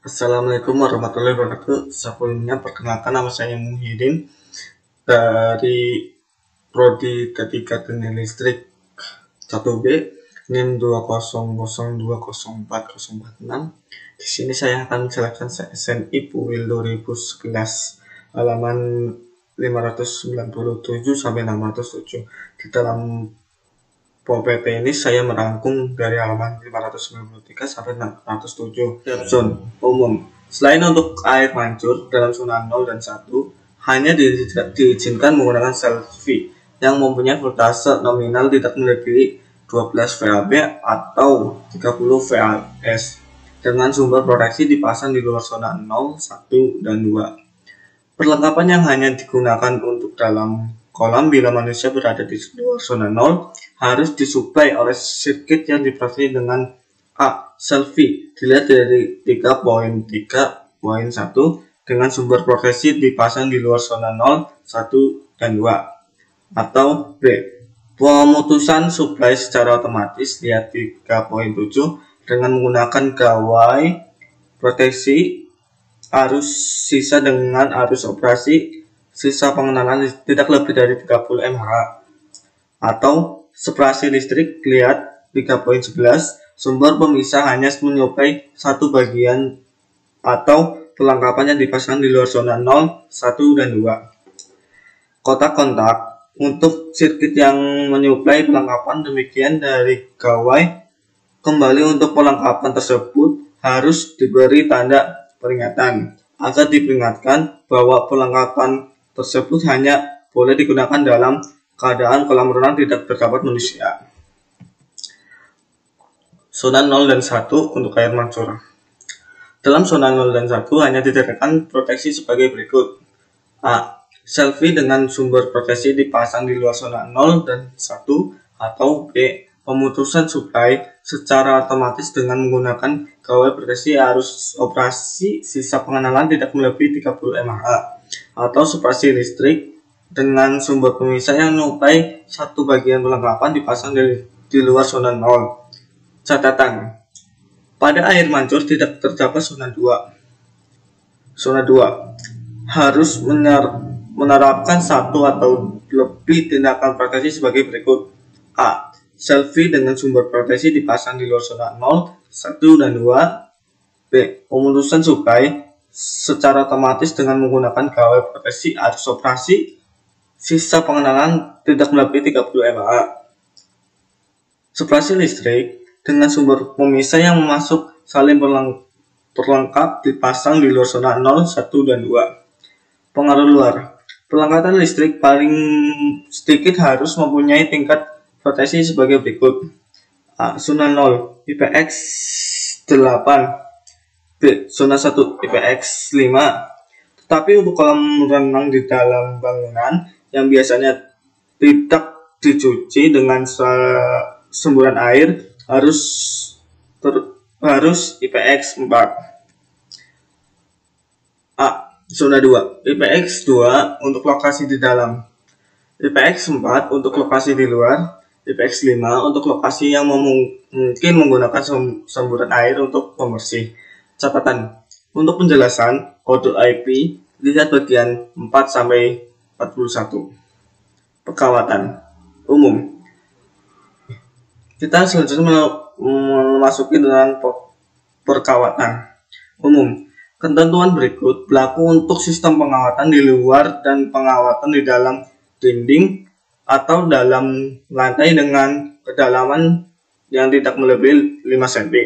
Assalamualaikum warahmatullahi wabarakatuh. Sebelumnya perkenalkan, nama saya Muhyiddin dari Prodi Ketiga Teknik Listrik 1B, NIM 200204046. Di sini saya akan menjelaskan SNI Puwil 2011 halaman 597 sampai 607. Di dalam PPT ini saya merangkum dari halaman 593 sampai 607. Zone umum. Selain untuk air mancur dalam zona 0 dan 1, hanya diizinkan menggunakan selfie yang mempunyai voltase nominal tidak melebihi 12 VAB atau 30 VAS dengan sumber proteksi dipasang di luar zona 0, 1, dan 2. Perlengkapan yang hanya digunakan untuk dalam kolam bila manusia berada di luar zona 0 harus disuplai oleh sirkuit yang diproteksi dengan A. Selfie dilihat dari 3.3.1 dengan sumber proteksi dipasang di luar zona 0, 1, dan 2. Atau B. Pemutusan suplai secara otomatis lihat 3.7 dengan menggunakan gawai proteksi arus sisa dengan arus operasi sisa pengenalan tidak lebih dari 30 mH. Atau separasi listrik lihat 3.11 sumber pemisah hanya menyuplai satu bagian atau perlengkapan yang dipasang di luar zona 0, 1, dan 2. Kotak kontak untuk sirkuit yang menyuplai perlengkapan demikian dari gawai. Kembali untuk perlengkapan tersebut harus diberi tanda peringatan agar diperingatkan bahwa perlengkapan tersebut hanya boleh digunakan dalam keadaan kolam renang tidak terdapat manusia. Zona 0 dan 1 untuk air mancur. Dalam zona 0 dan 1 hanya diterapkan proteksi sebagai berikut. A. Selfie dengan sumber proteksi dipasang di luar zona 0 dan 1. Atau B. Pemutusan suplai secara otomatis dengan menggunakan gawai proteksi arus operasi sisa pengenalan tidak melebihi 30 mH. Atau separasi listrik dengan sumber pemisah yang menyuplai satu bagian perlengkapan dipasang di luar zona 0. Catatan: pada air mancur tidak terdapat zona 2. Zona 2 harus menerapkan satu atau lebih tindakan proteksi sebagai berikut. A. Selfie dengan sumber proteksi dipasang di luar zona 0, 1, dan 2. B. Pemutusan suplai secara otomatis dengan menggunakan gawai proteksi arus operasi sisa pengenalan tidak melebihi 30 mH. Separasi listrik dengan sumber pemisah yang masuk saling perlengkap dipasang di luar zona 0, 1, dan 2. Pengaruh luar. Perlengkapan listrik paling sedikit harus mempunyai tingkat proteksi sebagai berikut. A. Zona 0 IPX 8. B. Zona 1 IPX 5. Tetapi untuk kolam renang di dalam bangunan yang biasanya tidak dicuci dengan semburan air harus IPX 4. A. Zona 2 IPX 2 untuk lokasi di dalam, IPX 4 untuk lokasi di luar, IPX 5 untuk lokasi yang mungkin menggunakan semburan air untuk pembersih. Catatan: untuk penjelasan kode IP lihat bagian 4-41. Perawatan umum. Kita selanjutnya memasuki dengan perawatan umum. Ketentuan berikut berlaku untuk sistem pengawatan di luar dan pengawatan di dalam dinding atau dalam lantai dengan kedalaman yang tidak melebihi 5 cm.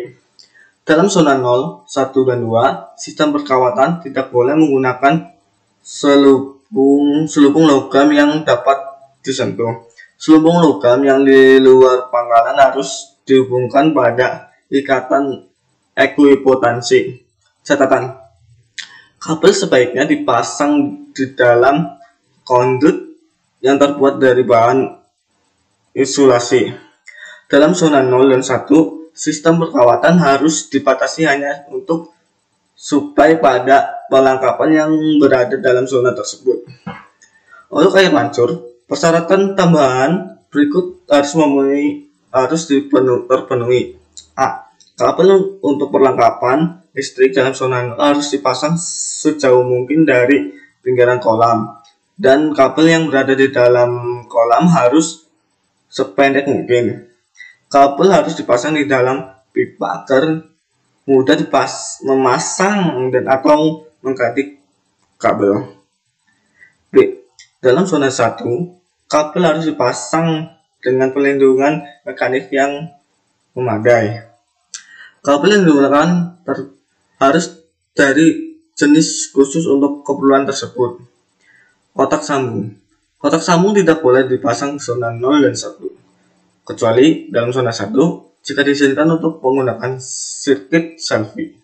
Dalam zona 0, 1, dan 2, sistem perawatan tidak boleh menggunakan selubung logam yang dapat disentuh. Selubung logam yang di luar pangkalan harus dihubungkan pada ikatan ekuipotansi. Catatan: kabel sebaiknya dipasang di dalam kondut yang terbuat dari bahan insulasi. Dalam zona 0 dan 1, sistem perawatan harus dibatasi hanya untuk suplai pada perlengkapan yang berada dalam zona tersebut. Untuk air mancur, persyaratan tambahan berikut harus terpenuhi. A. Kabel untuk perlengkapan listrik dalam zona 0 harus dipasang sejauh mungkin dari pinggiran kolam, dan kabel yang berada di dalam kolam harus sependek mungkin. Kabel harus dipasang di dalam pipa agar mudah memasang dan atau mengganti kabel. B. Dalam zona 1, kabel harus dipasang dengan pelindungan mekanik yang memadai. Kabel yang digunakan harus dari jenis khusus untuk keperluan tersebut. Kotak sambung. Kotak sambung tidak boleh dipasang zona 0 dan 1, kecuali dalam zona 1 jika diizinkan untuk menggunakan sirkuit selfie.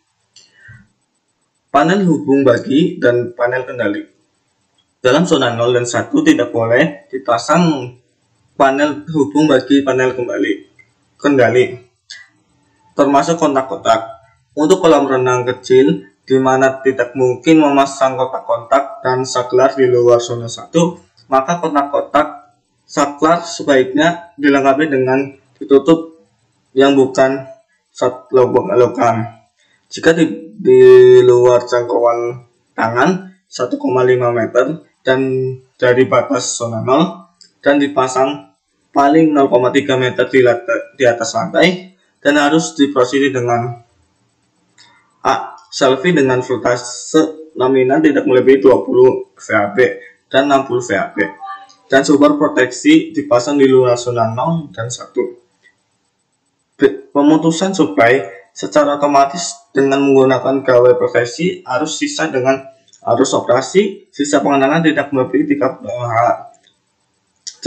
Panel hubung bagi dan panel kendali. Dalam zona 0 dan 1 tidak boleh dipasang panel hubung bagi panel kendali, termasuk kontak-kontak. Untuk kolam renang kecil di mana tidak mungkin memasang kotak-kontak dan saklar di luar zona 1, maka kotak-kontak saklar sebaiknya dilengkapi dengan ditutup yang bukan logam. Jika di luar jangkauan tangan 1,5 meter dan dari batas zona 0 dan dipasang paling 0,3 meter di atas lantai, dan harus diproses dengan A. Selfie dengan voltase nominal tidak melebihi 20 VAB dan 60 VAB, dan sumber proteksi dipasang di luar zona 0 dan 1. Pemutusan suplai secara otomatis dengan menggunakan gawai proteksi arus sisa dengan arus operasi sisa pengenalan tidak melebihi 30 mAh. C.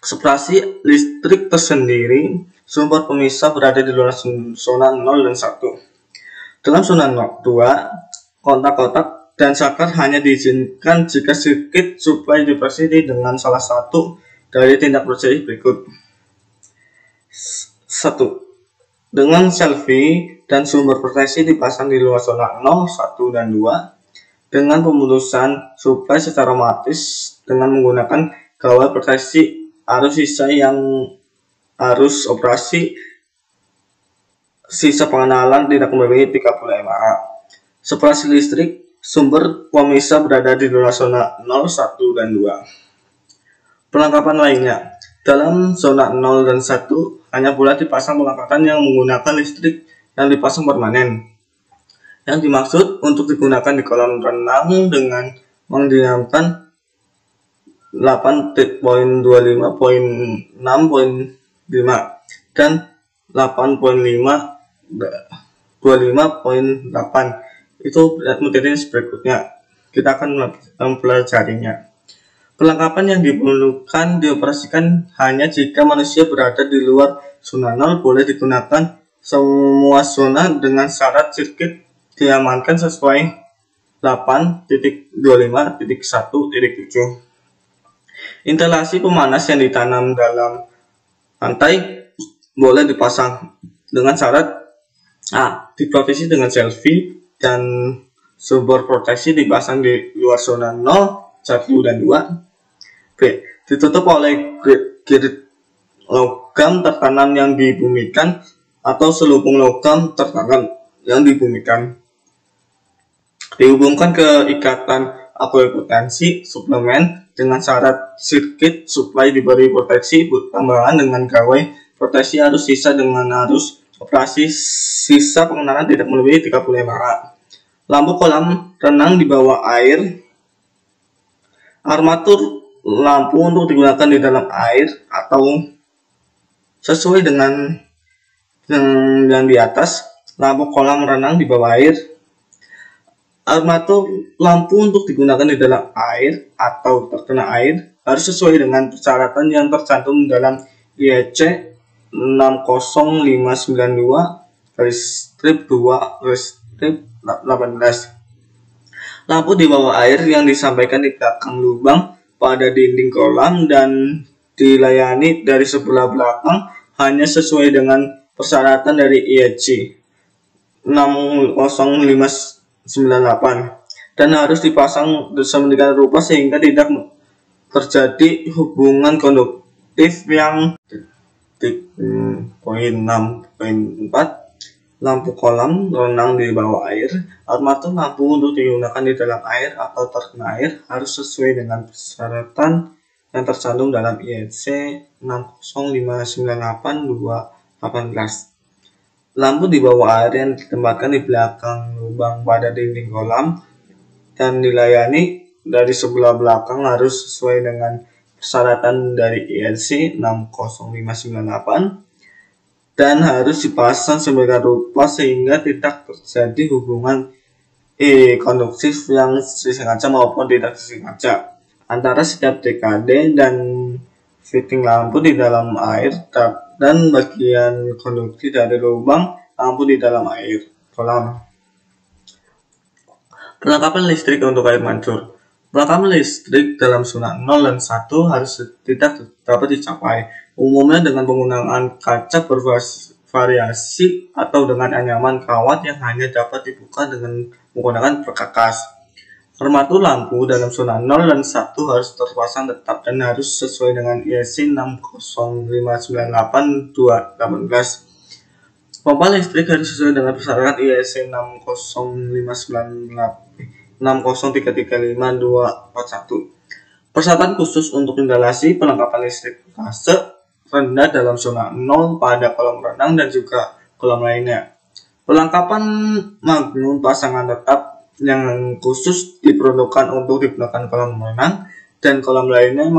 Separasi listrik tersendiri. Sumber pemisah berada di luar zona 0 dan 1. Dalam zona 2, kontak-kontak dan saklar hanya diizinkan jika sirkuit suplai diproteksi dengan salah satu dari tindak proteksi berikut. 1. Dengan selfie dan sumber proteksi dipasang di luar zona 0, 1, dan 2. Dengan pemutusan suplai secara otomatis dengan menggunakan gawai proteksi arus sisa yang arus operasi sisa pengenalan tidak melebihi 30 mAh. Separasi listrik. Sumber pemisah berada di luar zona 0, 1, dan 2. Perlengkapan lainnya. Dalam zona 0 dan 1 hanya boleh dipasang perlengkapan yang menggunakan listrik yang dipasang permanen, yang dimaksud untuk digunakan di kolam renang dengan mendiamkan 8.25.6.5 dan 8.5.25.8. Itu materi berikutnya. Kita akan mempelajarinya. Perlengkapan yang diperlukan dioperasikan hanya jika manusia berada di luar zona 0. Boleh digunakan semua zona dengan syarat sirkuit diamankan sesuai 8.25.1.7. Instalasi pemanas yang ditanam dalam lantai boleh dipasang dengan syarat A. Diproteksi dengan selfie dan sumber proteksi dipasang di luar zona 0, 1, dan 2. B. Ditutup oleh grid logam tertanam yang dibumikan atau selubung logam tertanam yang dibumikan. Dihubungkan ke ikatan akuipotensi suplemen dengan syarat sirkuit suplai diberi proteksi tambahan dengan gawai proteksi arus sisa dengan arus operasi sisa pengenalan tidak melebihi 30 mAh. Lampu kolam renang di bawah air. Armatur lampu untuk digunakan di dalam air atau sesuai dengan yang di atas. Lampu kolam renang di bawah air. Armatur lampu untuk digunakan di dalam air atau terkena air harus sesuai dengan persyaratan yang tercantum dalam IEC 60592/2/18. Lampu di bawah air yang disampaikan di belakang lubang pada dinding kolam dan dilayani dari sebelah belakang hanya sesuai dengan persyaratan dari IEC 60598 dan harus dipasang sedemikian rupa sehingga tidak terjadi hubungan konduktif yang poin 6.4 lampu kolam renang di bawah air. Armatur lampu untuk digunakan di dalam air atau terkena air harus sesuai dengan persyaratan yang tercantum dalam IEC 60598/2018. Lampu di bawah air yang ditempatkan di belakang lubang pada dinding kolam dan dilayani dari sebelah belakang harus sesuai dengan persyaratan dari IEC 60598 dan harus dipasang sedemikian rupa sehingga tidak terjadi hubungan konduktif yang disengaja maupun tidak disengaja antara setiap dekade dan fitting lampu di dalam air dan bagian konduktif dari lubang lampu di dalam air kolam. Perlengkapan listrik untuk air mancur. Perlengkapan listrik dalam zona 0 dan 1 harus tidak dapat dicapai, umumnya dengan penggunaan kaca bervariasi atau dengan anyaman kawat yang hanya dapat dibuka dengan menggunakan perkakas. Armatur lampu dalam zona 0 dan 1 harus terpasang tetap dan harus sesuai dengan IEC 60598/2018. Pompa listrik harus sesuai dengan persyaratan IEC 60335/241. Persyaratan khusus untuk instalasi perlengkapan listrik fase rendah dalam zona 0 pada kolam renang dan juga kolam lainnya. Perlengkapan magnum pasangan tetap yang khusus diperuntukkan untuk digunakan kolam renang dan kolam lainnya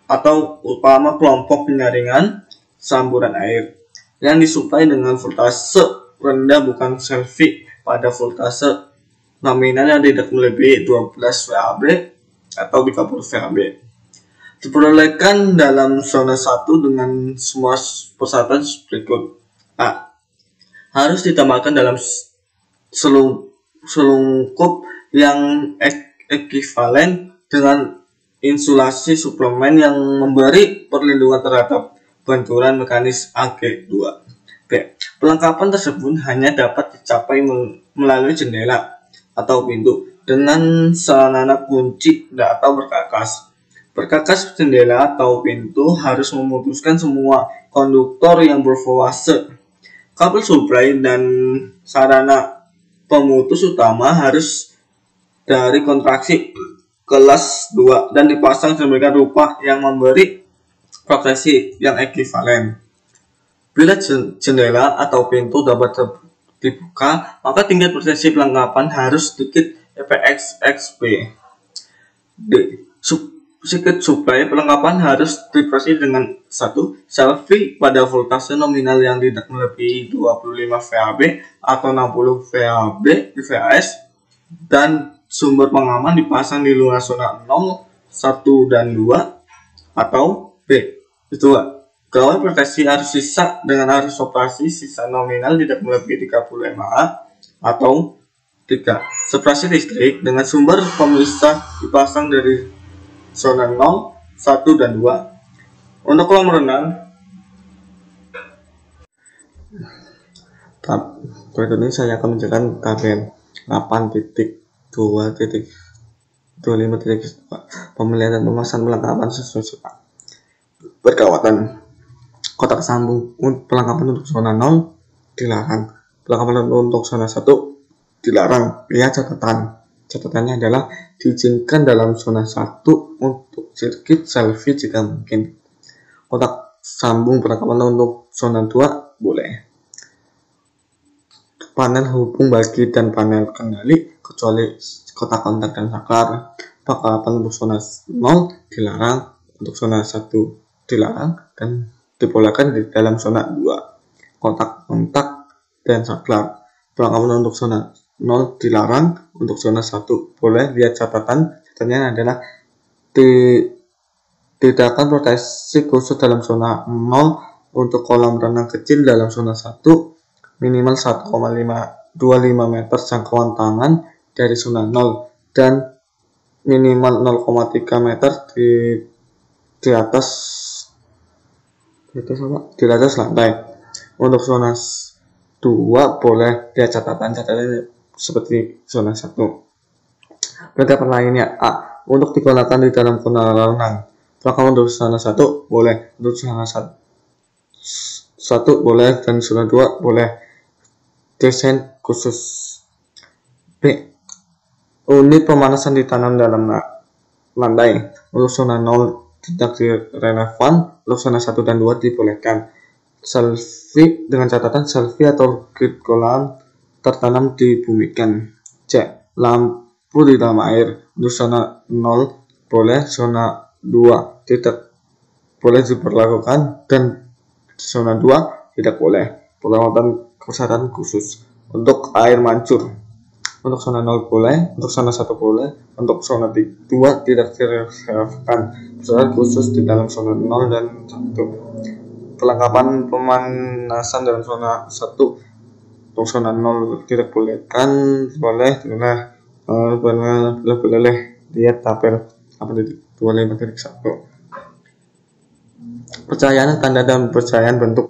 atau utama kelompok penyaringan samburan air yang disuplai dengan voltase rendah bukan selfie pada voltase nominal yang tidak melebihi 12 VAB atau 30 VAB. Diperolehkan dalam zona 1 dengan semua persyaratan berikut. A. Harus ditambahkan dalam selungkup yang ekivalen dengan insulasi suplemen yang memberi perlindungan terhadap benturan mekanis AG2. B. Perlengkapan tersebut hanya dapat dicapai melalui jendela atau pintu dengan sarana kunci atau berkakas. Berkakas jendela atau pintu harus memutuskan semua konduktor yang berfase. Kabel suplai dan sarana pemutus utama harus dari kontraksi kelas 2 dan dipasang sedemikian rupa yang memberi proteksi yang ekivalen. Bila jendela atau pintu dapat dibuka, maka tingkat proteksi perlengkapan harus sedikit EPXXP. D. Circuit supply perlengkapan harus dioperasi dengan 1. Selfie pada voltase nominal yang tidak melebihi 25 VAB atau 60 VAB di VAS dan sumber pengaman dipasang di luar zona 0, 1 dan 2 atau B. Itu gawai proteksi harus sisa dengan arus operasi sisa nominal tidak melebihi 30 mA atau 3. Separasi listrik dengan sumber pemisah dipasang dari zona 0, 1 dan 2. Untuk kolam renang, berikut ini saya akan menjelaskan tabel 8.2.25. Pemilihan dan pemasangan perlengkapan sesuai surat berkawatan. Kotak sambung perlengkapan untuk zona 0 dilarang. Perlengkapan untuk zona 1 dilarang. Lihat catatan. Catatannya adalah diizinkan dalam zona 1 untuk sirkuit selfie jika mungkin. Kotak sambung perlengkapan untuk zona 2 boleh. Panel hubung bagi dan panel kendali kecuali kotak kontak dan saklar. Perlengkapan untuk zona 0 dilarang, untuk zona 1 dilarang dan dibolehkan di dalam zona 2. Kotak kontak dan saklar. Perlengkapan untuk zona 0 dilarang, untuk zona 1 boleh. Lihat catatan. Catatannya adalah tidak akan proteksi khusus dalam zona 0 untuk kolam renang kecil dalam zona 1 minimal 1,25 meter jangkauan tangan dari zona 0 dan minimal 0,3 meter di atas lantai. Untuk zona 2 boleh. Lihat catatan seperti zona 1. Perlengkapan lainnya. A. Untuk digunakan di dalam kolam renang. Perlengkapan untuk zona 1 boleh, untuk zona 1 boleh dan zona 2 boleh. desain khusus. B. Unit pemanasan ditanam dalam lantai. Untuk zona 0 tidak relevan, untuk zona 1 dan 2 dibolehkan. Selfie dengan catatan selfie atau grid kolam tertanam dibumikan. C. Lampu di dalam air. Untuk zona 0 boleh, zona 2 tidak boleh diberlakukan, dan zona 2 tidak boleh. Perawatan kesehatan khusus. Untuk air mancur, untuk zona 0 boleh, untuk zona 1 boleh, untuk zona 2 tidak direlevkan. Kesehatan khusus di dalam zona 0 dan 1. Perlengkapan pemanasan dalam zona 1. Untuk zona 0 tidak boleh, boleh lihat tabel apa itu 25.1. Percayaan tanda dan percayaan bentuk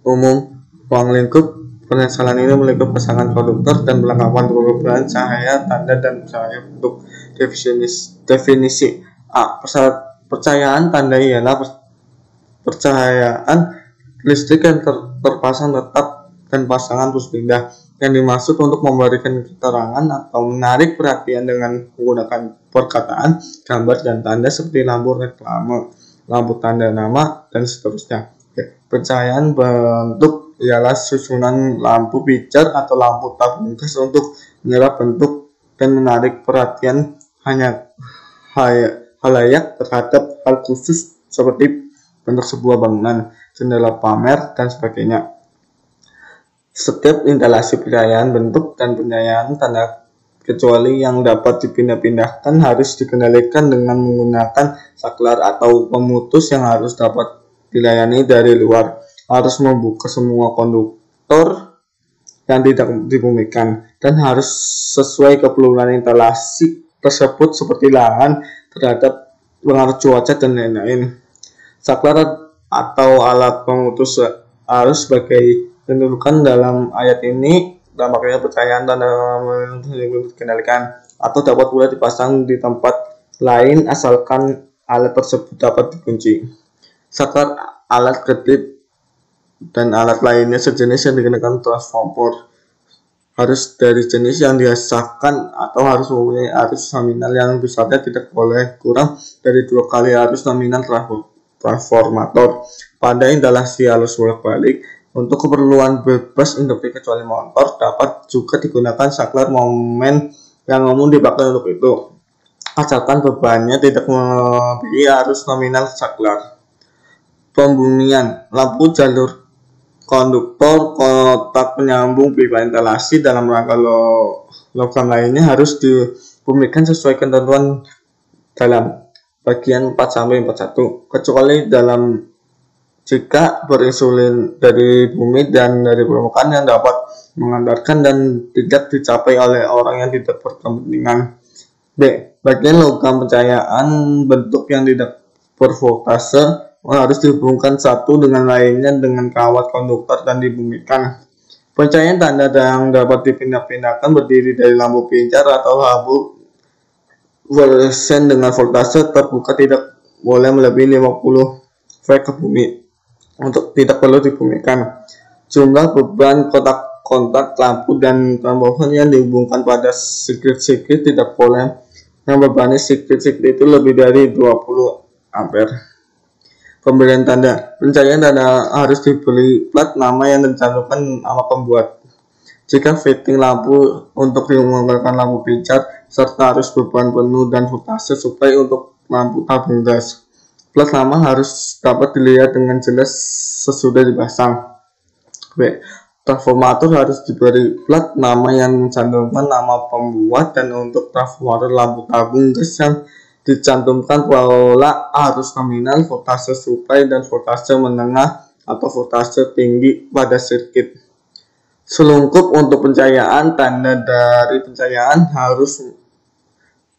umum ruang lingkup. Penyesalan ini meliputi pasangan konduktor dan perlengkapan perubahan cahaya tanda dan cahaya bentuk. Definisi A. Percayaan tanda ialah percayaan listrik yang terpasang tetap dan pasangan terus pindah, yang dimaksud untuk memberikan keterangan atau menarik perhatian dengan menggunakan perkataan, gambar, dan tanda seperti lampu reklame, lampu tanda nama, dan seterusnya. Percayaan bentuk ialah susunan lampu pijar atau lampu tabung gas untuk menyerap bentuk dan menarik perhatian halayak terhadap hal khusus seperti bentuk sebuah bangunan, jendela pamer, dan sebagainya. Setiap instalasi percayaan bentuk dan percayaan tanda kecuali yang dapat dipindah-pindahkan harus dikendalikan dengan menggunakan saklar atau pemutus yang harus dapat dilayani dari luar. Harus membuka semua konduktor yang tidak dibumikan dan harus sesuai keperluan instalasi tersebut seperti lahan terhadap pengaruh cuaca dan lain-lain. Saklar atau alat pemutus harus sebagai ditentukan dalam ayat ini. Dampaknya percayaan tanda dikendalikan atau dapat pula dipasang di tempat lain asalkan alat tersebut dapat dikunci. Saklar, alat kedip, dan alat lainnya sejenis yang digunakan transformer harus dari jenis yang dihasilkan atau harus mempunyai arus nominal yang besarnya tidak boleh kurang dari 2 kali arus nominal transformator. Pada instalasi arus bolak-balik untuk keperluan bebas induktif kecuali motor dapat juga digunakan saklar momen yang umum dipakai untuk itu, asalkan bebannya tidak melebihi arus nominal saklar. Pembumian lampu jalur konduktor, kotak penyambung pipa instalasi dalam rangka logam lainnya harus dibumikan sesuai ketentuan dalam bagian 4-41, kecuali dalam jika berinsulin dari bumi dan dari permukaan yang dapat mengantarkan dan tidak dicapai oleh orang yang tidak berkepentingan. B. Bagian logam percayaan bentuk yang tidak bervoltase harus dihubungkan satu dengan lainnya dengan kawat konduktor dan dibumikan. Percayaan tanda yang dapat dipindah-pindahkan berdiri dari lampu pijar atau lampu fluoresan dengan voltase terbuka tidak boleh melebihi 50 V ke bumi untuk tidak perlu dibumikan. Jumlah beban kotak-kontak lampu dan transformer yang dihubungkan pada sirkuit tidak boleh yang bebannya sirkuit itu lebih dari 20 ampere. Pemberian tanda. Pencarian tanda harus diberi plat nama yang tercantumkan nama pembuat. Jika fitting lampu untuk menggunakan lampu pijar serta harus beban penuh dan voltase supply untuk lampu tabung gas. Plat nama harus dapat dilihat dengan jelas sesudah dipasang. B. Transformator harus diberi plat nama yang mencantumkan nama pembuat dan untuk transformator lampu tabung gas yang dicantumkan pola arus nominal, voltase supply, dan voltase menengah atau voltase tinggi pada sirkuit. Selungkup untuk pencahayaan tanda dari pencahayaan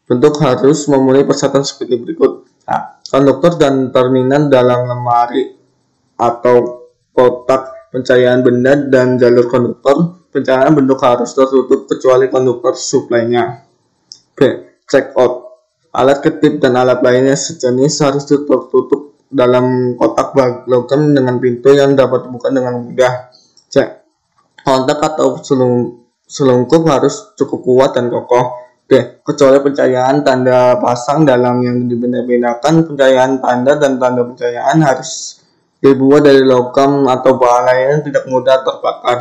bentuk harus memenuhi persyaratan seperti berikut. A. Konduktor dan terminal dalam lemari atau kotak pencahayaan benda dan jalur konduktor pencahayaan bentuk harus tertutup kecuali konduktor supply-nya. B. Check out. Alat ketip dan alat lainnya sejenis harus tertutup dalam kotak logam dengan pintu yang dapat dibuka dengan mudah. C. Kontak atau selungkup harus cukup kuat dan kokoh. B. Kecuali pencahayaan tanda pasang dalam yang dipindah-pindahkan, pencahayaan tanda dan tanda pencahayaan harus dibuat dari logam atau bahan lain yang tidak mudah terbakar.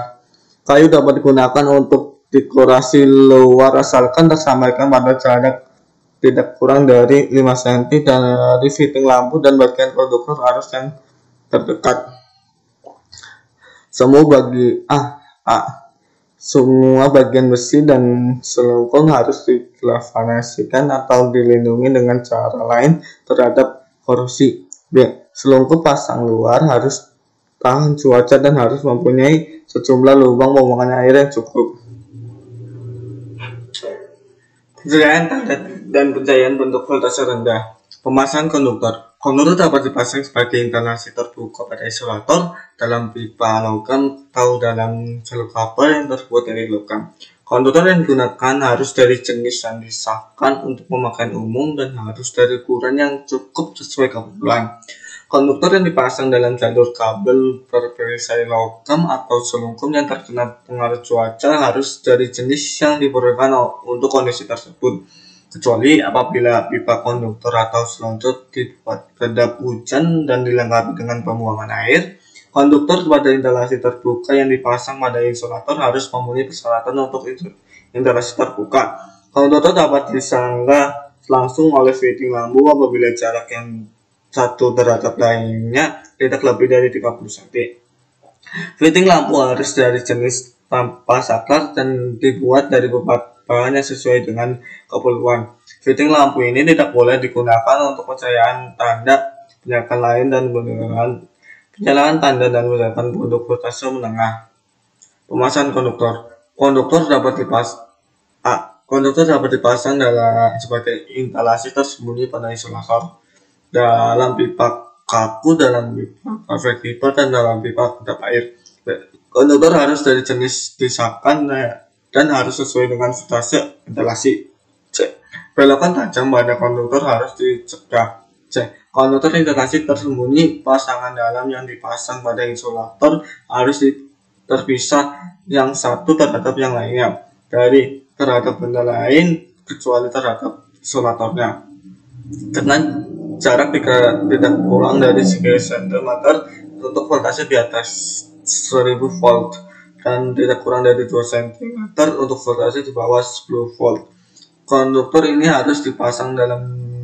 Kayu dapat digunakan untuk dekorasi luar asalkan tersampaikan pada jarak tidak kurang dari 5 cm dari fitting lampu dan bagian konduktor arus yang terdekat. Semua bagian besi dan selungkung harus digalvanisikan atau dilindungi dengan cara lain terhadap korosi. B. Selungkup pasang luar harus tahan cuaca dan harus mempunyai sejumlah lubang pembuangan air yang cukup. Pencahayaan tanda dan pencahayaan bentuk voltase rendah. Pemasangan konduktor. Konduktor dapat dipasang sebagai instalasi terbuka pada isolator, dalam pipa logam atau dalam jalur kabel yang terbuat dari logam. Konduktor yang digunakan harus dari jenis yang disahkan untuk pemakaian umum dan harus dari ukuran yang cukup sesuai kebutuhan. Konduktor yang dipasang dalam jalur kabel berperisai logam atau selungkum yang terkena pengaruh cuaca harus dari jenis yang diperlukan untuk kondisi tersebut, kecuali apabila pipa konduktor atau selungkup dibuat kedap hujan dan dilengkapi dengan pembuangan air. Konduktor pada instalasi terbuka yang dipasang pada isolator harus memenuhi persyaratan untuk instalasi terbuka. Konduktor dapat disanggah langsung oleh fitting lampu apabila jarak yang satu terhadap lainnya tidak lebih dari 30 cm. Fitting lampu harus dari jenis tanpa saklar dan dibuat dari bahan yang sesuai dengan keperluan. Fitting lampu ini tidak boleh digunakan untuk pencahayaan tanda, penyalakan lain dan penyalakan tanda dan menggunakan produk voltase menengah. Pemasangan konduktor. Konduktor dapat dipasang sebagai instalasi tersembunyi pada isolator, dalam pipa kaku, dalam pipa fleksibel, dan dalam pipa kedap air. Konduktor harus dari jenis disahkan dan harus sesuai dengan voltase instalasi. C. Belokan tajam pada konduktor harus dicegah. C. Konduktor instalasi tersembunyi pasangan dalam yang dipasang pada isolator harus terpisah yang satu terhadap yang lainnya dari terhadap benda lain kecuali terhadap isolatornya. Dengan jarak tidak kurang dari 3 cm untuk voltase di atas 1000 volt dan tidak kurang dari 2 cm untuk voltase di bawah 10 volt. Konduktor ini harus dipasang dalam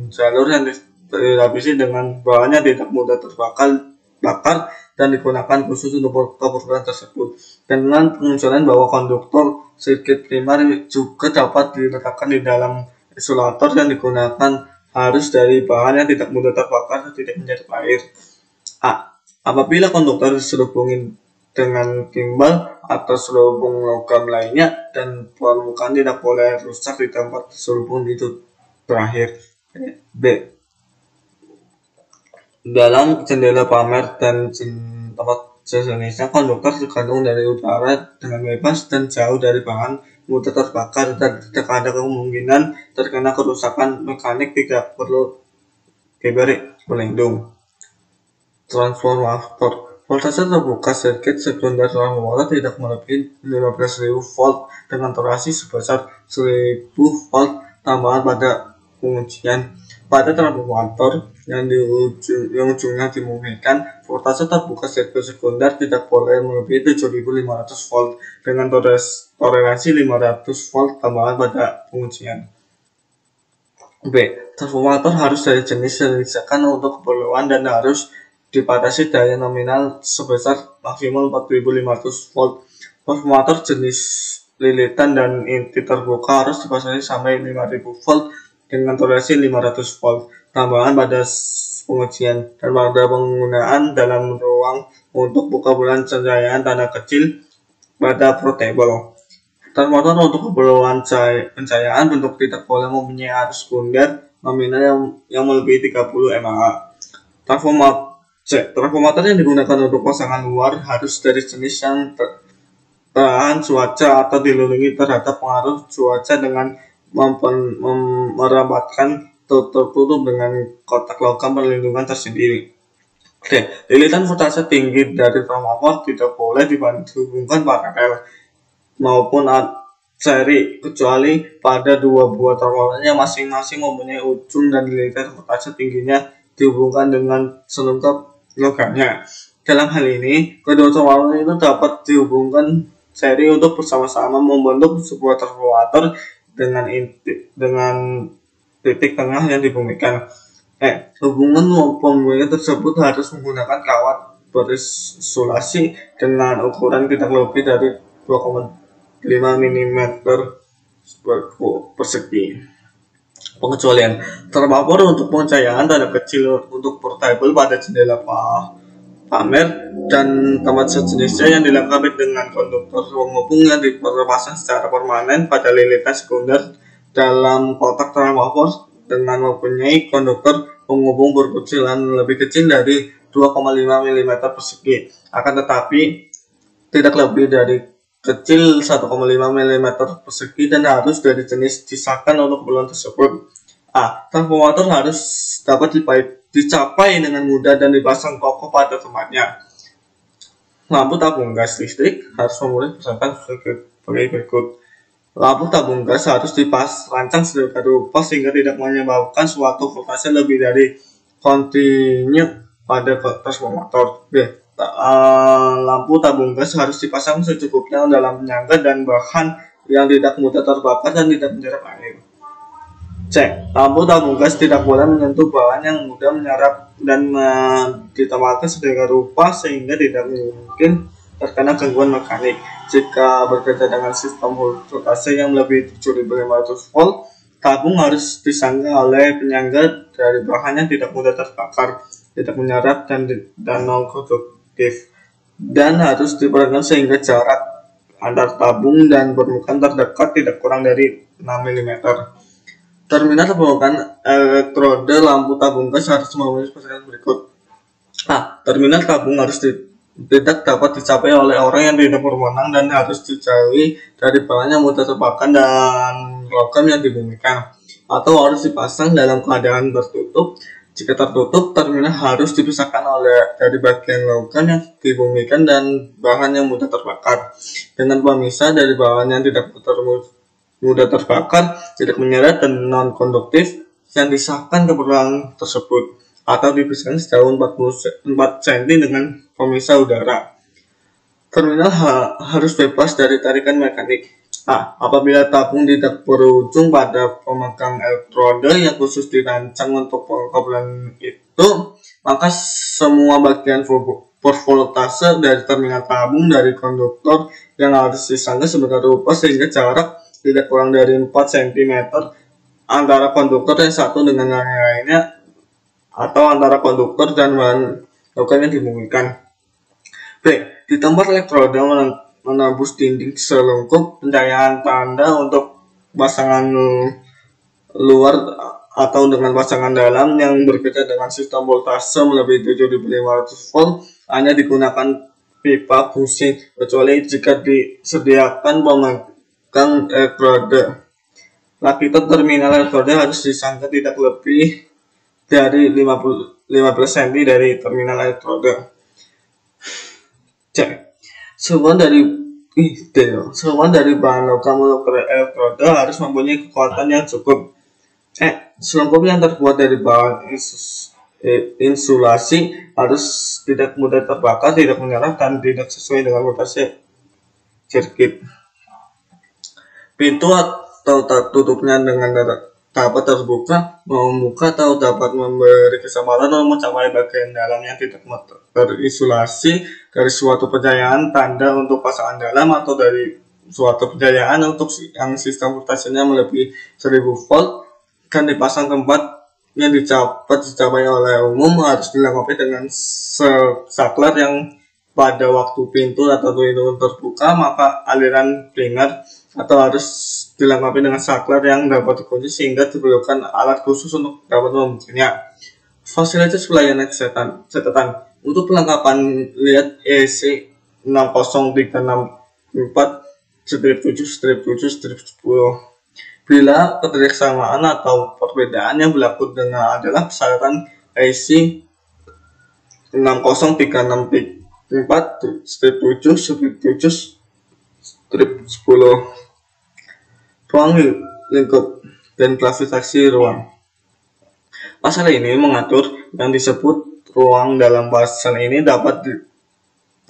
jalur yang dilapisi dengan bahan yang tidak mudah terbakar dan digunakan khusus untuk keperluan tersebut. Dengan pengusulan bahwa konduktor sirkuit primer juga dapat diletakkan di dalam isolator yang digunakan harus dari bahan yang tidak mudah terbakar dan tidak menyerap air. A. Apabila konduktor diselubungi dengan timbal atau selubung logam lainnya dan permukaan tidak boleh rusak di tempat selubung itu terakhir. B. Dalam jendela pamer dan tempat sejenisnya, konduktor tergantung dari udara dengan bebas dan jauh dari bahan mudah terbakar dan tidak ada kemungkinan terkena kerusakan mekanik, tidak perlu diberi pelindung. Transformator. Voltase terbuka sirkuit sekunder transformator tidak melebihi 15.000 volt dengan torasi sebesar 1.000 volt tambahan pada pengujian. Pada transformator yang ujungnya dimurnikan, voltase terbuka sirkuit sekunder tidak boleh melebihi 7.500 volt dengan toleransi 500 volt tambahan pada pengujian. B. Transformator harus dari jenis yang disediakan untuk keperluan dan harus dibatasi daya nominal sebesar maksimal 4.500 volt. Transformator jenis lilitan dan inti terbuka harus dipasang sampai 5.000 volt dengan toleransi 500 volt tambahan pada pengujian dan pada penggunaan dalam ruang untuk buka bulan pencahayaan tanda kecil pada portable. Transformator untuk keperluan pencahayaan bentuk tidak boleh mempunyai arus sekunder nominal yang melebihi 30 mA. Transformator yang digunakan untuk pasangan luar harus dari jenis yang tahan cuaca atau dilindungi terhadap pengaruh cuaca dengan merampatkan tertutup dengan kotak logam perlindungan tersendiri. Oke, lilitan voltase tinggi dari termopor tidak boleh dihubungkan paralel maupun seri kecuali pada dua buah termopor yang masing-masing mempunyai ujung dan lilitan voltase tingginya dihubungkan dengan selengkap logamnya. Dalam hal ini, kedua termopor itu dapat dihubungkan seri untuk bersama-sama membentuk sebuah termometer dengan titik tengah yang dibumikan. Hubungan pembumikan tersebut harus menggunakan kawat berisolasi dengan ukuran tidak lebih dari 2,5 mm persegi. Pengecualian termopor untuk pencahayaan tanda kecil untuk portable pada jendela pamer dan tempat sejenisnya yang dilengkapi dengan konduktor penghubung yang dipasang secara permanen pada lilitan sekunder dalam kotak termopor dengan mempunyai konduktor penghubung berukuran lebih kecil dari 2,5 mm persegi, akan tetapi tidak lebih dari kecil 1,5 mm persegi dan harus dari jenis disahkan untuk bulan tersebut. Termometer harus dapat dicapai dengan mudah dan dipasang kokoh pada tempatnya. Lampu tabung gas listrik harus memenuhi persyaratan sebagai berikut. Lampu tabung gas harus dirancang sedemikian rupa sehingga tidak menyebabkan suatu voltase lebih dari kontinu pada transformator. Lampu tabung gas harus dipasang secukupnya dalam penyangga dan bahan yang tidak mudah terbakar dan tidak menyerap air. Lampu tabung gas tidak boleh menyentuh bahan yang mudah menyerap dan ditambahkan sedemikian rupa sehingga tidak mungkin terkena gangguan mekanik. Jika bekerja dengan sistem voltase yang lebih 7500 volt, tabung harus disangga oleh penyangga dari bahan yang tidak mudah terbakar, tidak menyerap dan non-konduktif, dan harus diperhatikan sehingga jarak antar tabung dan permukaan terdekat tidak kurang dari 6 mm. Terminal pembangkit elektroda lampu tabung gas harus memenuhi persyaratan berikut. Terminal tabung harus tidak dapat dicapai oleh orang yang tidak berwenang dan harus dijauhi dari bahan yang mudah terbakar dan logam yang dibumikan, atau harus dipasang dalam keadaan tertutup. Jika tertutup, terminal harus dipisahkan dari bagian logam yang dibumikan dan bahan yang mudah terbakar dengan pemisah dari bahan yang tidak mudah terbakar, tidak menyerap dan non-konduktif yang disahkan keperluan tersebut, atau dipisahkan sejauh 44 cm dengan pemisah udara. Terminal harus bebas dari tarikan mekanik. Apabila tabung tidak berujung pada pemegang elektroda yang khusus dirancang untuk pengoperasian itu, maka semua bagian bervoltase dari terminal tabung dari konduktor yang harus disangga sebagai rupa sehingga jarak tidak kurang dari 4 cm antara konduktor yang satu dengan yang lainnya, atau antara konduktor dan bahan logam yang dibumikan. Di tempat elektroda menembus dinding selengkup pencahayaan tanda untuk pasangan luar atau dengan pasangan dalam yang berbeda dengan sistem voltase melebihi 7500 volt hanya digunakan pipa fungsi, kecuali jika disediakan pemegang elektroda. Lapisan terminal elektroda harus disangga tidak lebih dari 15 cm dari terminal elektroda. Seruan dari bahan logam untuk elektroda harus mempunyai kekuatan yang cukup. Selengkup yang terbuat dari bahan insulasi harus tidak mudah terbakar, tidak menyerap, dan tidak sesuai dengan voltase sirkuit. Pintu atau tutupnya dengan dapat terbuka, membuka, atau dapat memberi kesempatan untuk mencapai bagian dalam yang tidak terisolasi dari suatu pencahayaan tanda untuk pasangan dalam atau dari suatu pencahayaan untuk yang sistem voltasenya melebihi 1000 volt dan dipasang tempat yang dicapai oleh umum harus dilengkapi dengan saklar yang pada waktu pintu atau pintu terbuka maka aliran primer, atau harus dilengkapi dengan saklar yang dapat dikunci sehingga diperlukan alat khusus untuk dapat membukanya. Fasilitas pelayanan catatan untuk perlengkapan lihat EC 60364-7-7-10. Bila ketersamaan atau perbedaan yang berlaku dengan adalah persyaratan IC 60 364 strip 7 strip 7 strip 10. Ruang lingkup dan klasifikasi ruang. Pasal ini mengatur yang disebut ruang. Dalam pasal ini dapat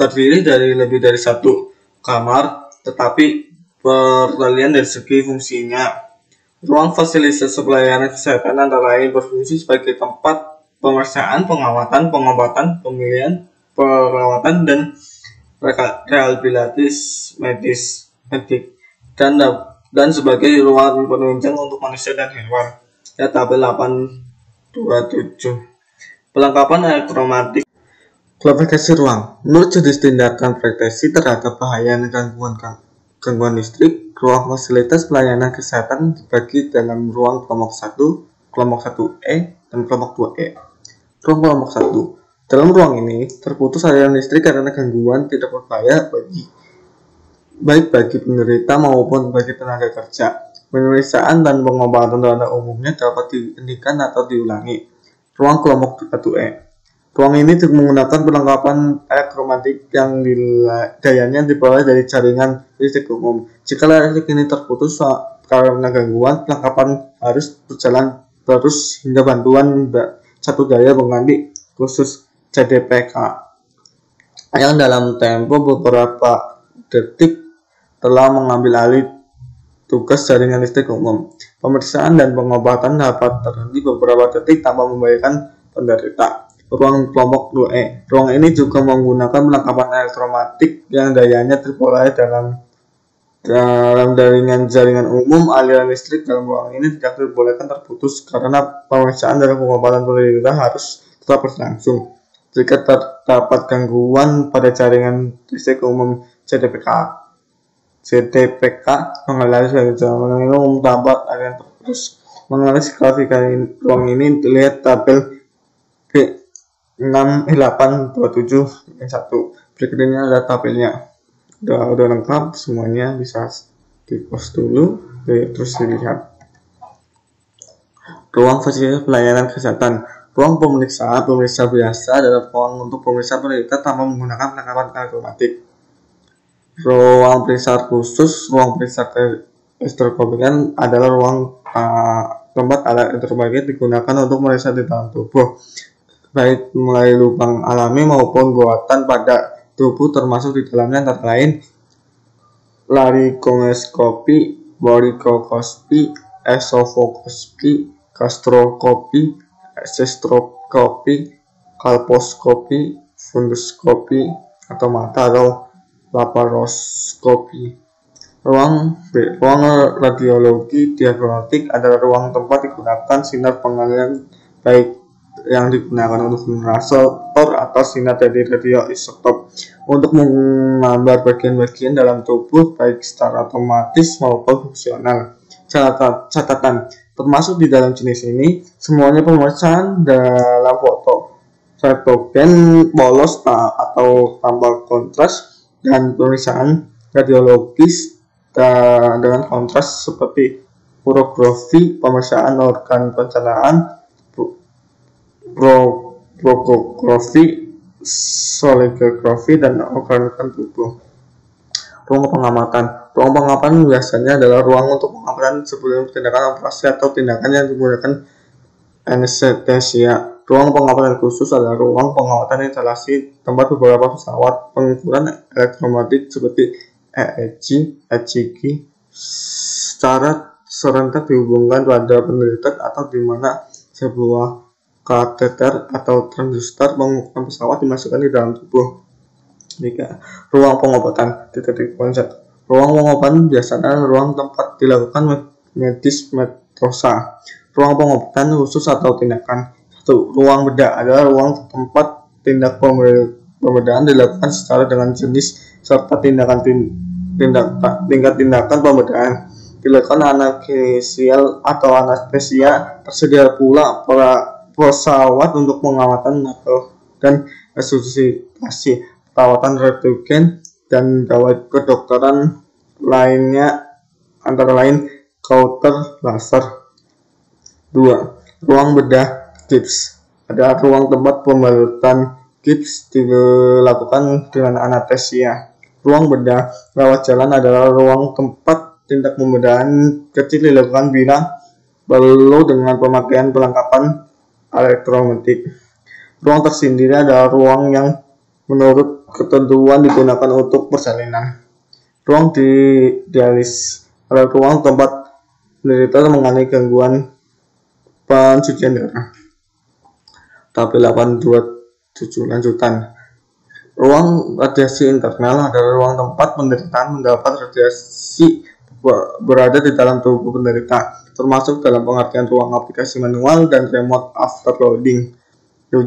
terdiri dari lebih dari satu kamar, tetapi peralihan dari segi fungsinya. Ruang fasilitas pelayanan kesehatan antara lain berfungsi sebagai tempat pemeriksaan, pengawatan, pengobatan, pemilihan, perawatan, dan rehabilitasi medik dan sebagai ruang penunjang untuk manusia dan hewan. Ya, tabel 827. Pelengkapan elektromatik. Klasifikasi ruang. Menurut jenis tindakan proteksi terhadap bahaya gangguan listrik, ruang fasilitas pelayanan kesehatan dibagi dalam ruang kelompok 1, kelompok 1E, dan kelompok 2E. Ruang kelompok 1. Dalam ruang ini, terputus aliran listrik karena gangguan tidak berbahaya baik bagi penderita maupun bagi tenaga kerja. Pemeriksaan dan pengobatan pada umumnya dapat dihentikan atau diulangi. Ruang kelompok 1E. Ruang ini menggunakan perlengkapan elektromatik yang dayanya diperoleh dari jaringan listrik umum. Jika listrik ini terputus karena gangguan, perlengkapan harus berjalan terus hingga bantuan satu daya pengganti khusus CDPK yang dalam tempo beberapa detik telah mengambil alih tugas jaringan listrik umum. Pemeriksaan dan pengobatan dapat terhenti beberapa detik tanpa membahayakan penderita. Ruang kelompok 2E. Ruang ini juga menggunakan perlengkapan elektromatik yang dayanya diperoleh dalam jaringan umum. Aliran listrik dalam ruang ini tidak dibolehkan terputus karena pemeriksaan dan pengobatan penderita harus tetap berlangsung. Jika terdapat gangguan pada jaringan listrik umum CDPK mengalami sebagai jaringan umum dapat aliran terputus. Mengenai klasifikasi ruang ini dilihat tabel B6827 1. Berikut ini adalah tabelnya. Udah lengkap semuanya, bisa di post dulu terus dilihat. Ruang fasilitas pelayanan kesehatan. Ruang pemeriksa biasa adalah ruang untuk pemeriksaan penderita tanpa menggunakan perlengkapan elektromatik. Ruang periksa khusus. Ruang periksa elektromatik adalah ruang tempat alat elektromatik digunakan untuk meriksa di dalam tubuh, baik mulai lubang alami maupun buatan pada tubuh, termasuk di dalamnya antara lain laryngoskopi, bronkoskopi, esofagoskopi, gastroskopi, cystroskopi, kolposkopi, fundoskopi atau mata atau laparoskopi. Ruang radiologi diagnostik adalah ruang tempat digunakan sinar pengalihan baik yang digunakan untuk generator atau sinar dari radioisotop untuk menggambar bagian-bagian dalam tubuh baik secara otomatis maupun fungsional. Catatan termasuk di dalam jenis ini semuanya pemeriksaan dalam foto rentgen polos atau tanpa kontras dan pemeriksaan radiologis dengan kontras seperti urografi, pemeriksaan organ pencernaan, bronkoskopi, sonografi, dan organ tubuh. Ruang pengamatan. Ruang pengamatan biasanya adalah ruang untuk pengamatan sebelum tindakan operasi atau tindakan yang menggunakan anestesia. Ruang pengamatan khusus adalah ruang pengamatan instalasi tempat beberapa pesawat pengukuran elektromatik seperti EEG, ECG secara serentak dihubungkan pada penderita atau di mana sebuah kateter atau transducer mengukuhkan pesawat dimasukkan di dalam tubuh. 3. Ruang pengobatan. Ruang pengobatan biasanya ruang tempat dilakukan medis medrosa. Ruang pengobatan khusus atau tindakan. 1. Ruang bedah adalah ruang tempat pembedahan dilakukan secara dengan jenis serta tingkat tindakan pembedahan dilakukan anestesial atau anestesia. Tersedia pula pesawat untuk pengamatan dan resusitasi, perawatan rentgen, dan gawai kedokteran lainnya antara lain kauter laser. 2. Ruang bedah gips adalah ruang tempat pembalutan gips dilakukan dengan anestesia. Ruang bedah rawat jalan adalah ruang tempat tindak pembedahan kecil dilakukan bila perlu dengan pemakaian perlengkapan elektronik. Ruang tersendiri adalah ruang yang menurut ketentuan digunakan untuk persalinan. Ruang dialisis adalah ruang tempat penderita mengalami gangguan pencucian darah. Tabel 827 lanjutan. Ruang radiasi internal adalah ruang tempat penderita mendapat radiasi berada di dalam tubuh penderita, termasuk dalam pengertian ruang aplikasi manual dan remote after loading. 7.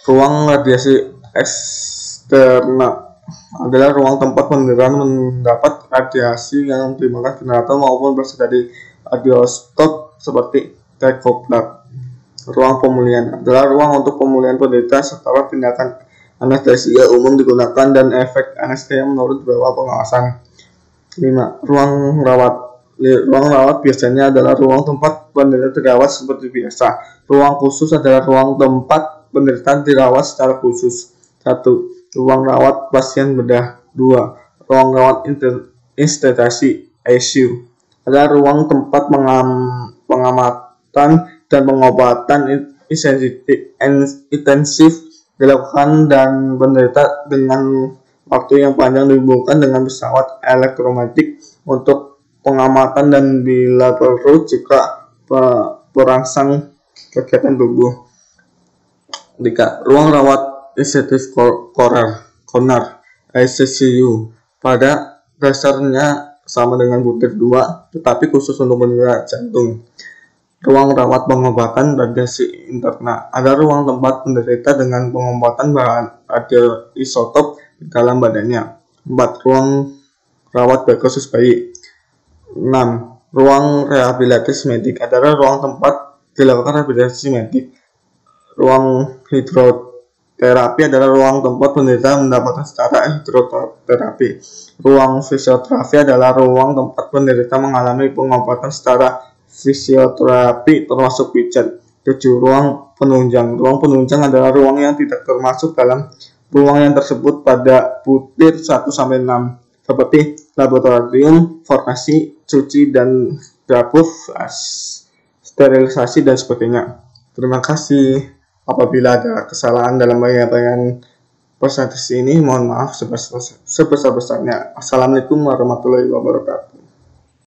Ruang radiasi eksternal adalah ruang tempat penderita mendapat radiasi yang dimakan generator maupun berasal dari radioskop seperti tekoplat. Ruang pemulihan adalah ruang untuk pemulihan penderita setelah tindakan anestesia umum digunakan dan efek anestesia menurut beberapa pengawasan. 5. Ruang rawat. Ruang rawat biasanya adalah ruang tempat penderita dirawat seperti biasa. Ruang khusus adalah ruang tempat penderita dirawat secara khusus. 1. Ruang rawat pasien bedah. 2. Ruang rawat institusi ICU adalah ruang tempat pengamatan dan pengobatan intensif dilakukan dan penderita dengan waktu yang panjang dihubungkan dengan pesawat elektromagnetik untuk pengamatan dan bila perlu jika perangsang kegiatan tubuh. 3. Ruang rawat intensiv coroner ICU pada dasarnya sama dengan butir 2 tetapi khusus untuk penderita jantung. Ruang rawat pengobatan radiasi internal adalah ruang tempat penderita dengan pengobatan bahan radioisotop di dalam badannya. 4. Ruang rawat khusus bayi. 6. Ruang rehabilitasi medik adalah ruang tempat dilakukan rehabilitasi medik. Ruang hidroterapi adalah ruang tempat penderita mendapatkan secara hidroterapi. Ruang fisioterapi adalah ruang tempat penderita mengalami pengobatan secara fisioterapi termasuk pijat. 7. Ruang penunjang. Ruang penunjang adalah ruang yang tidak termasuk dalam ruang yang tersebut pada butir 1-6 seperti laboratorium, farmasi, cuci dan dapur, sterilisasi dan sebagainya. Terima kasih. Apabila ada kesalahan dalam penyampaian presentasi ini, mohon maaf sebesar-besarnya. Assalamualaikum warahmatullahi wabarakatuh.